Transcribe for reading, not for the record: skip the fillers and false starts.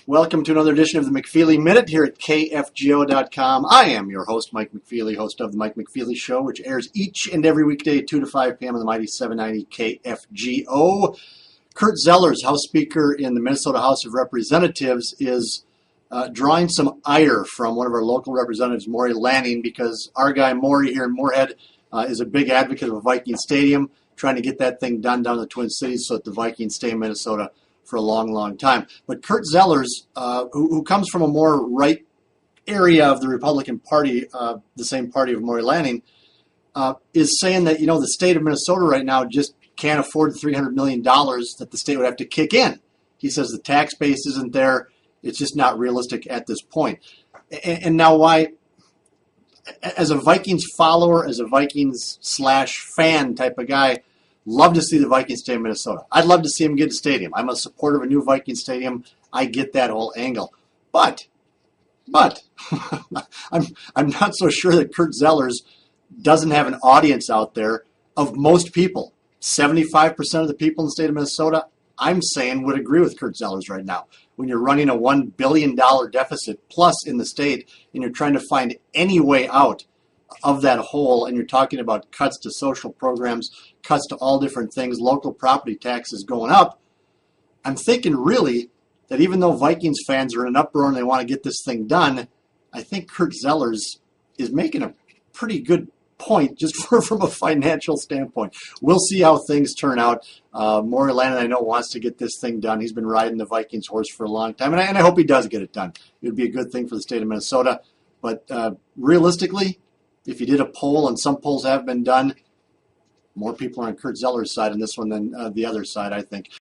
Welcome to another edition of the McFeely Minute here at KFGO.com. I am your host, Mike McFeely, host of the Mike McFeely Show, which airs each and every weekday at 2 to 5 p.m. on the mighty 790 KFGO. Kurt Zellers, House Speaker in the Minnesota House of Representatives, is drawing some ire from one of our local representatives, Maury Lanning, because our guy Maury here in Moorhead is a big advocate of a Viking stadium, trying to get that thing done down in the Twin Cities so that the Vikings stay in Minnesota for a long, long time. But Kurt Zellers, who comes from a more right area of the Republican Party, the same party of Maury Lanning, is saying that, the state of Minnesota right now just can't afford the $300 million that the state would have to kick in. He says the tax base isn't there. It's just not realistic at this point. And now why, as a Vikings follower, as a Vikings/fan type of guy, love to see the Vikings stay in Minnesota. I'd love to see them get a stadium. I'm a supporter of a new Viking stadium. I get that whole angle. But I'm not so sure that Kurt Zellers doesn't have an audience out there of most people. 75% of the people in the state of Minnesota, I'm saying, would agree with Kurt Zellers right now. When you're running a $1 billion deficit plus in the state and you're trying to find any way out of that hole, and you're talking about cuts to social programs, cuts to all different things, local property taxes going up, I'm thinking really that even though Vikings fans are in an uproar and they want to get this thing done, I think Kurt Zellers is making a pretty good point just from a financial standpoint. We'll see how things turn out. Maury Lanning, I know, wants to get this thing done. He's been riding the Vikings horse for a long time, and I hope he does get it done. It would be a good thing for the state of Minnesota. But realistically, if you did a poll, and some polls have been done, more people are on Kurt Zellers' side in this one than the other side, I think.